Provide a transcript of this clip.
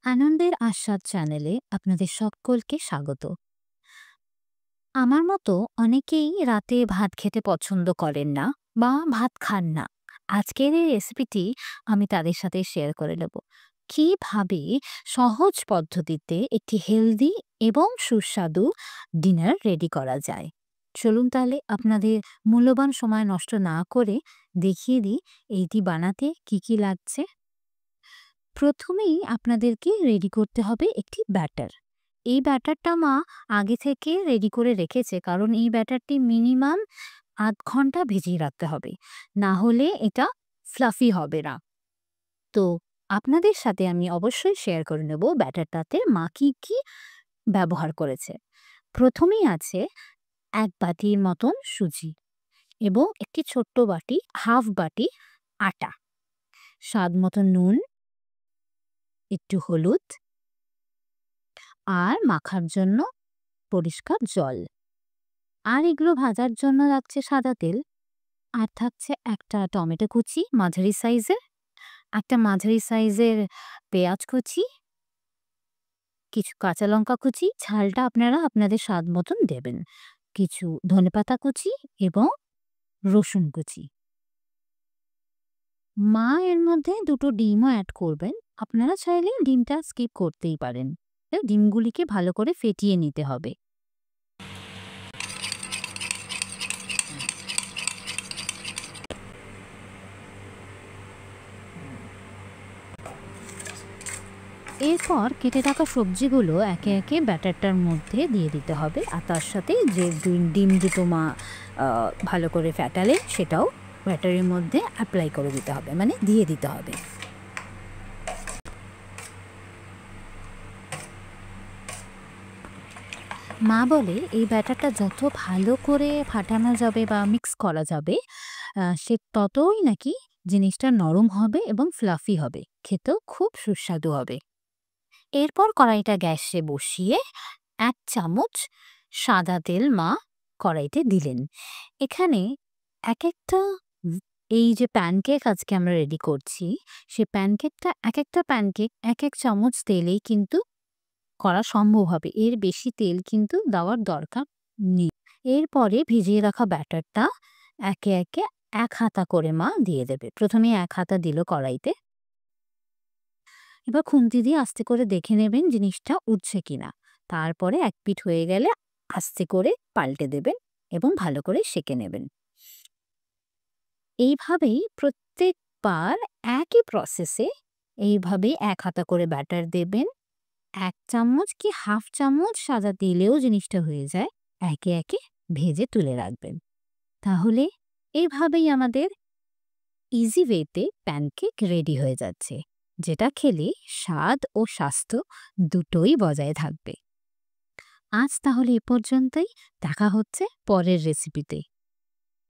আনন্দের আস্বাদ চ্যানেলে আপনাদের সকলকে স্বাগত। আমার মতো অনেকেই রাতে ভাত খেতে পছন্দ করেন না বা ভাত খান না। আজকের এই রেসিপিটি আমি তাদের সাথে শেয়ার করে নেব কিভাবে সহজ পদ্ধতিতে একটি হেলদি এবং সুস্বাদু ডিনার রেডি করা যায়। চলুন তাহলে আপনাদের মূল্যবান সময় নষ্ট না করে দেখিয়ে দিই এইটি বানাতে কি কি লাগছে। প্রথমেই আপনাদেরকে রেডি করতে হবে একটি ব্যাটার। এই ব্যাটারটা মা আগে থেকে রেডি করে রেখেছে, কারণ এই ব্যাটারটি মিনিমাম ০.৫ ঘন্টা ভিজিয়ে রাখতে হবে। না হলে এটা ফ্লাফি হবে না। তো আপনাদের সাথে আমি অবশ্যই শেয়ার করে নেব ব্যাটারটাতে মা কি ব্যবহার করেছে। প্রথমেই আছে ১ বাটির মতন সুজি এবং একটি ছোট্ট বাটি, হাফ বাটি আটা, স্বাদ মতো নুন, একটু হলুদ আর মাখার জন্য পরিষ্কার জল। আর এগুলো ভাজার জন্য লাগছে সাদা তেল। আর থাকছে একটা টমেটো কুচি মাঝারি সাইজের, একটা মাঝারি সাইজের পেঁয়াজ কুচি, কিছু কাঁচা লঙ্কা কুচি, ঝালটা আপনারা আপনাদের স্বাদ মতন দেবেন, কিছু ধনেপাতা কুচি এবং রসুন কুচি। মা এর মধ্যে ২টো ডিমও অ্যাড করবেন। আপনারা চাইলে ডিমটা স্কিপ করতেই পারেন। ডিমগুলিকে ভালো করে ফেটিয়ে নিতে হবে। এরপর কেটে রাখা সবজিগুলো একে একে ব্যাটারটার মধ্যে দিয়ে দিতে হবে, আর তার সাথে যে ডিম দুটো মা ভালো করে ফ্যাটালেন সেটাও ব্যাটারের মধ্যে অ্যাপ্লাই করে দিতে হবে, মানে দিয়ে দিতে হবে। মা বলে এই ব্যাটারটা যত ভালো করে ফাটানো যাবে বা মিক্স করা যাবে সে ততই নাকি জিনিসটা নরম হবে এবং ফ্লাফি হবে, খেতেও খুব সুস্বাদু হবে। এরপর কড়াইটা গ্যাসে বসিয়ে ১ চামচ সাদা তেল মা কড়াইতে দিলেন। এখানে এক একটা এই যে প্যানকেক আজকে আমরা রেডি করছি, সে প্যানকেকটা এক একটা প্যানকেক ১ চামচ তেলেই কিন্তু করা সম্ভব হবে। এর বেশি তেল কিন্তু দেওয়ার দরকার নেই। এরপরে ভিজিয়ে রাখা ব্যাটারটা একে একে ১ হাতা করে মা দিয়ে দেবে। প্রথমে ১ হাতা দিল কড়াইতে। এবার খুন্তি দিয়ে আস্তে করে দেখে নেবেন জিনিসটা উঠছে কিনা। তারপরে এক পিঠ হয়ে গেলে আস্তে করে পাল্টে দেবেন এবং ভালো করে সেঁকে নেবেন। এইভাবেই প্রত্যেকবার একই প্রসেসে এইভাবেই ১ হাতা করে ব্যাটার দেবেন। ১ চামচ কি হাফ চামচ সাদা তেলেও জিনিসটা হয়ে যায়। একে একে ভেজে তুলে রাখবেন। তাহলে এইভাবেই আমাদের ইজি ওয়েতে প্যানকেক রেডি হয়ে যাচ্ছে, যেটা খেলে স্বাদ ও স্বাস্থ্য দুটোই বজায় থাকবে। আজ তাহলে এ পর্যন্তই। দেখা হচ্ছে পরের রেসিপিতে।